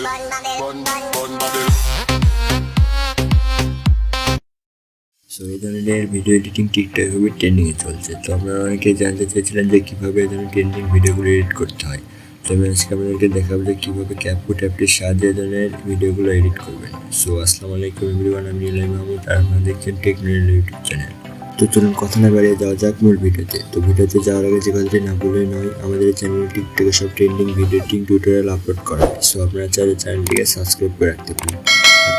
So এই ধরনের video editing TikTok খুবই ট্রেন্ডিংয়ে চলছে। তো আপনারা অনেকে জানতে চেয়েছিলেন যে কীভাবে এই ধরনের ট্রেন্ডিং ভিডিওগুলো এডিট করতে হয়। তো আমি আজকে আপনাদেরকে দেখাবো যে কীভাবে ক্যাপকুট অ্যাপটির সাহায্যে এই ধরনের ভিডিওগুলো এডিট করবেন। সো আসসালামু আলাইকুম এভরিওয়ান, আমি নিলয় আর আপনারা দেখছেন টেকনো ইউটিউব চ্যানেল। তো চলুন কথা না বাড়িয়ে যাওয়া যাক মূল ভিডিওতে। তো ভিডিওতে যাওয়ার আগে যে কথাটি না বলেই নয়, আমাদের এই চ্যানেলে টিকটকে সব trending video editing tutorial upload করা হয়। সো আপনারা চাইলে চ্যানেলটিকে সাবস্ক্রাইব করে রাখতে পারেন।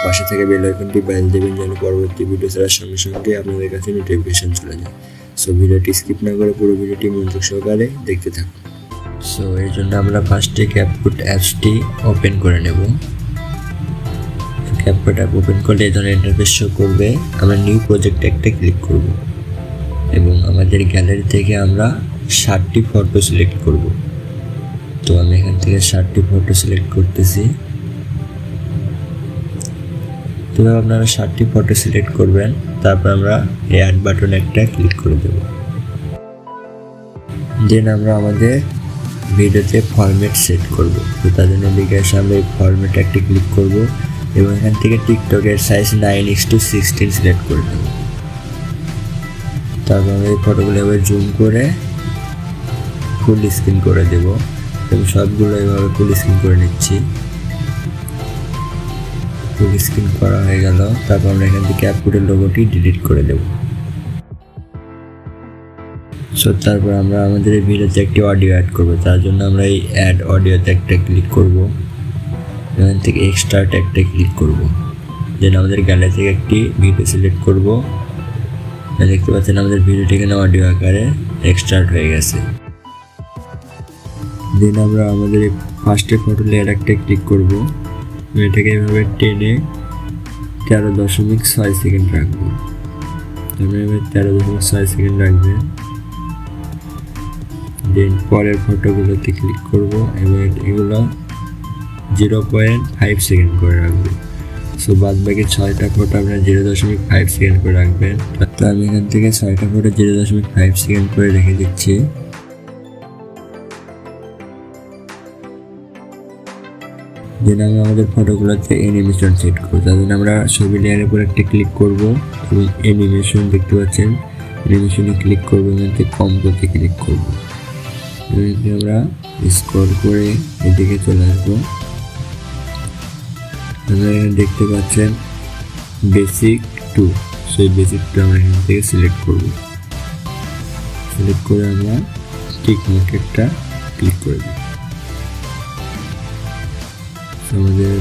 পাশে থেকে বেল আইকনটি বাজিয়ে দেবেন যেন পরবর্তী ভিডিও ছাড়ার সঙ্গে সঙ্গে আপনাদের কাছে নোটিফিকেশন চলে যায়। সো ভিডিওটি স্কিপ না করে পুরো ভিডিওটি মনোযোগ সহকারে দেখতে থাকুন। সো এর জন্য আমরা ফার্স্টে ক্যাপকুট অ্যাপসটি ওপেন করে নেব। ক্যাপকুট অ্যাপ ওপেন করলে এই ধরনের ইন্টারফেস শো করবে। আমরা নিউ প্রজেক্ট একটা ক্লিক করব এবং আমাদের গ্যালারি থেকে আমরা 60টি ফটো সিলেক্ট করব। তো আমি এখান থেকে 60টি ফটো সিলেক্ট করতেছি। তো আপনারা 60টি ফটো সিলেক্ট করবেন, তারপর আমরা অ্যাড বাটন একটা ক্লিক করে দেব। দেন আমরা আমাদের ভিডিওতে ফরম্যাট সেট করব। তো তার জন্য লিখে এসে আমরা এই ফরম্যাট একটা ক্লিক করব এবং এখান থেকে টিকটকের সাইজ 9:16 সিলেক্ট করে দেব। তারপর আমরা এই ফটোগুলো এবার জুম করে ফুল স্ক্রিন করে দেব এবং সবগুলো এভাবে ফুল স্ক্রিন করে নিচ্ছি। ফুল স্ক্রিন করা হয়ে গেল। তারপর আমরা এখান থেকে ক্যাপকুটের লোগোটি ডিলিট করে দেব। সো তারপর আমরা আমাদের এই ভিডিওতে একটি অডিও অ্যাড করব। তার জন্য আমরা এই অ্যাড অডিওতে একটা ক্লিক করব, এখান থেকে এক্সট্রাক্ট একটা ক্লিক করব। দেন আমাদের গ্যালারি থেকে একটি ভিডিও সিলেক্ট করব। দেখতে পাচ্ছেন আমাদের ভিডিওটি এখানে অডিও আকারে এক্সট্রাক্ট হয়ে গেছে। দেন আমরা আমাদের এই ফার্স্টের ফটো লেয়ার একটা ক্লিক করব, এটাকে এভাবে টেনে 13.6 সেকেন্ড রাখবো। আমরা এবার 13.6 সেকেন্ড রাখবেন। দেন পরের ফটোগুলোতে ক্লিক করব এবং এগুলো 0.5 সেকেন্ড করে রাখবো। সো বাদ বাকি 6টা ফটো আপনার 0.5 সেকেন্ড করে রাখবেন। তো আমি এখান থেকে 6টা ফটো 0.5 সেকেন্ড করে রেখে দিচ্ছি। দেন আমরা আমাদের ফটোগুলোতে অ্যানিমেশন সেট করবো। তার জন্য আমরা ছবি লেয়ারের উপর একটা ক্লিক করব এবং অ্যানিমেশন দেখতে পাচ্ছেন, অ্যানিমেশনে ক্লিক করবো, এখান থেকে কম্বোতে ক্লিক করবো। আমরা স্ক্রল করে এদিকে চলে আসবো। আমরা এখানে দেখতে পাচ্ছেন বেসিক 2। সেই বেসিক 2 আমরা এখান থেকে সিলেক্ট করব। সিলেক্ট করে আমরা টিক মার্ক একটা ক্লিক করে দিই। আমাদের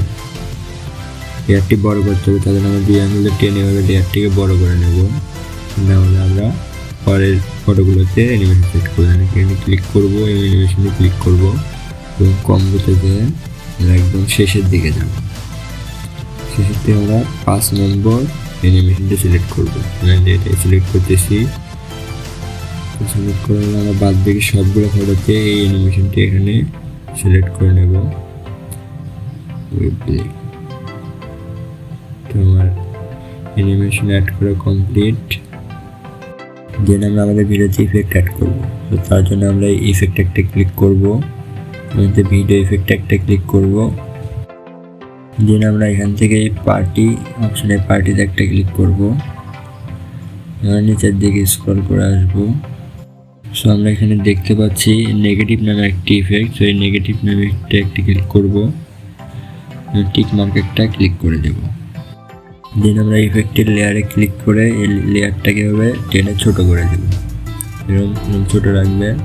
লেয়ারটি বড় করতে হবে, তাহলে আমরা 2 আঙুলে টেনে এভাবে লেয়ারটিকে বড় করে নেব। নাহলে আমরা পরের ফটোগুলোতে অ্যানিমেশন সেট করবো। এখানে ক্লিক করবো, অ্যানিমেশনে ক্লিক করবো এবং কম্বোতে গিয়ে আমরা একদম শেষের দিকে যাব। শেষের থেকে আমরা 5 নম্বর অ্যানিমেশনটা সিলেক্ট করবো। এটাই সিলেক্ট করতেছি। সিলেক্ট করে আমরা বাদ বাকি সবগুলো ফটোতে এই অ্যানিমেশনটি এখানে সিলেক্ট করে নেব। তো আমার অ্যানিমেশন অ্যাড করা কমপ্লিট। দেন আমরা আমাদের ভিডিওতে ইফেক্ট অ্যাড করব। তো তার জন্য আমরা এই ইফেক্ট একটা ক্লিক করব, আমাদের ভিডিও ইফেক্ট একটা ক্লিক করব। দেন আমরা এখান থেকে পার্টি অপশনে পার্টিতে একটা ক্লিক করব, নিচের দিকে স্ক্রল করে আসবো। সো আমরা এখানে দেখতে পাচ্ছি নেগেটিভ নামে একটি ইফেক্ট। তো এই নেগেটিভ নামে একটা ক্লিক করব, টিক মার্ক একটা ক্লিক করে দেব। দেন আমরা ইফেক্টের লেয়ারে ক্লিক করে এই লেয়ারটাকে এভাবে টেনে ছোট করে দেব। এরকম ছোট রাখবেন।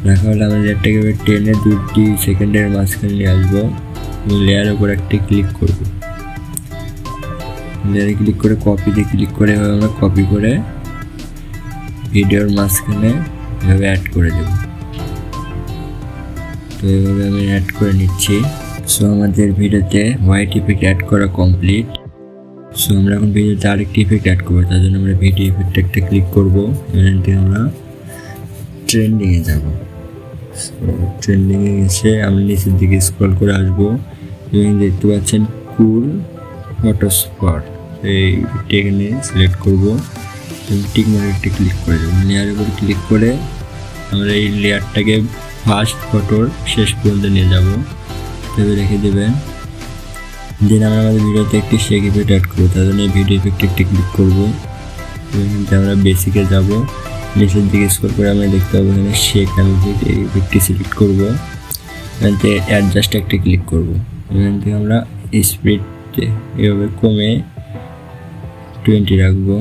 রাখা হলে আমরা লেয়ারটাকে এভাবে টেনে 2 সেকেন্ডের মাঝখানে নিয়ে আসবো এবং লেয়ারের উপর একটা ক্লিক করব। লেয়ারে ক্লিক করে কপিতে ক্লিক করে এভাবে আমরা কপি করে ভিডিওর মাঝখানে এভাবে অ্যাড করে দেব। তো এভাবে আমি অ্যাড করে নিচ্ছি। সো আমাদের ভিডিওতে হোয়াইট ইফেক্ট অ্যাড করা কমপ্লিট। সো আমরা এখন ভিডিওতে আরেকটি ইফেক্ট অ্যাড করবো। তার জন্য আমরা ভিডিও ইফেক্ট একটা ক্লিক করবো, এখান থেকে আমরা ট্রেন্ডিংয়ে যাব। ট্রেন্ডিংয়ে এসে আমরা নিচের দিকে স্ক্রল করে আসবো এবং দেখতে পাচ্ছেন কুল ফটো স্পট। এই এখানে সিলেক্ট করবো এবং টিক মার্ক একটা ক্লিক করে দেবো। লেয়ারের উপর ক্লিক করে আমরা এই লেয়ারটাকে ফার্স্ট ফটোর শেষ পর্যন্ত নিয়ে যাব। ভেবে রেখে দেবেন। দেন আমরা আমাদের ভিডিওতে একটি শেক ইফেক্ট অ্যাড করবো। তার জন্য এই ভিডিও ইফেক্টে একটি ক্লিক করবো। আমরা বেসিকে যাব, নিচের দিকে স্ক্রল করে আমরা দেখতে পাবো এখানে শেক এই ইফেক্টটি সিলেক্ট করবো। এখান থেকে অ্যাডজাস্ট একটি ক্লিক করবো। এখান থেকে আমরা স্পিডে এভাবে কমে 20 রাখবো।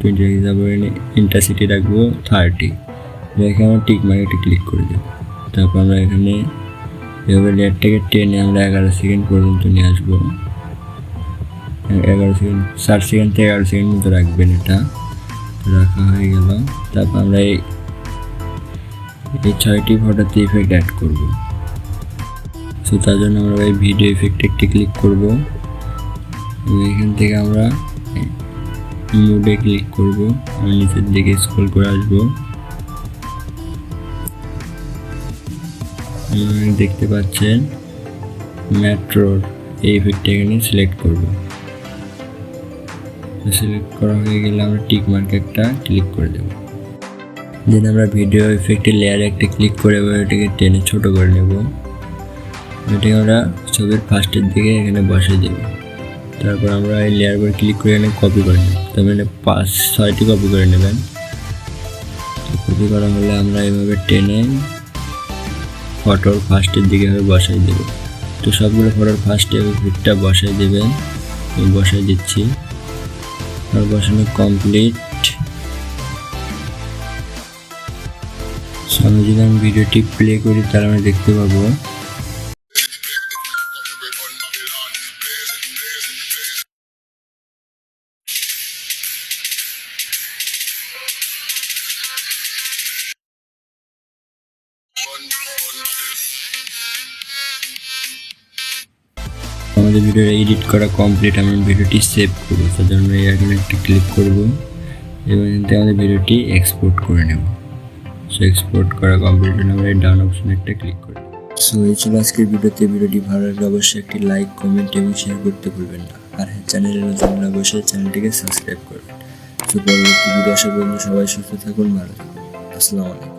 20 রেখে যাবো, এখানে ইন্টারসিটি রাখবো 30। এখানে আমরা টিক মার্কে ক্লিক করে দেবো। তারপর আমরা এখানে এভাবে লেয়ারটাকে টেনে আমরা 11 সেকেন্ড পর্যন্ত নিয়ে আসবো। 11 সেকেন্ড, 4 সেকেন্ড থেকে 11 সেকেন্ড মতো রাখবেন। এটা রাখা হয়ে গেল। তারপর আমরা এই 6টি ফটোতে ইফেক্ট অ্যাড করব। সো তার জন্য আমরা এই ভিডিও ইফেক্টে একটি ক্লিক করব। এখান থেকে আমরা মোডে ক্লিক করব। আমি নিচের দিকে স্ক্রল করে আসবো। দেখতে পাচ্ছেন মেট্রোর এই ইফেক্টটা এখানে সিলেক্ট করব। সিলেক্ট করা হয়ে গেলে আমরা টিক মার্ক একটা ক্লিক করে দেব। দেন আমরা ভিডিও ইফেক্টের লেয়ারে একটা ক্লিক করে এটাকে টেনে ছোট করে নেব। এটাকে আমরা ছবির ফার্স্টের দিকে এখানে বসিয়ে দেব। তারপর আমরা এই লেয়ার করে ক্লিক করে এখানে কপি করে নেব। তার মানে 5-6টি কপি করে নেবেন। কপি করা হলে আমরা এভাবে টেনে ফটোর ফার্স্টের দিকে বসাই দেব। তো সবগুলো ফটোর ফার্স্টে ইফেক্টটা বসাই দেবেন। আমি বসাই দিচ্ছি। আর বসানো কমপ্লিট। সামনে যদি আমি ভিডিওটি প্লে করি তাহলে আমরা দেখতে পাবো আমাদের ভিডিও এডিট করা কমপ্লিট। আমি ভিডিওটি সেভ করবো। তার জন্য এখানে একটা ক্লিক করব এবং এখান থেকে আমাদের ভিডিওটি এক্সপোর্ট করে নেব। সো এক্সপোর্ট করা কমপ্লিট হলে আমরা এই ডাউন অপশনে একটা ক্লিক করব। সো এই ছিল আজকের ভিডিওতে। ভিডিওটি ভালো লাগলে অবশ্যই একটি লাইক, কমেন্ট এবং শেয়ার করতে ভুলবেন না। আর হ্যাঁ, চ্যানেলে নতুন হলে অবশ্যই চ্যানেলটিকে সাবস্ক্রাইব করবেন। সো পরবর্তী ভিডিও আসা পর্যন্ত সবাই সুস্থ থাকুন, ভালো থাকুন। আসসালামু আলাইকুম।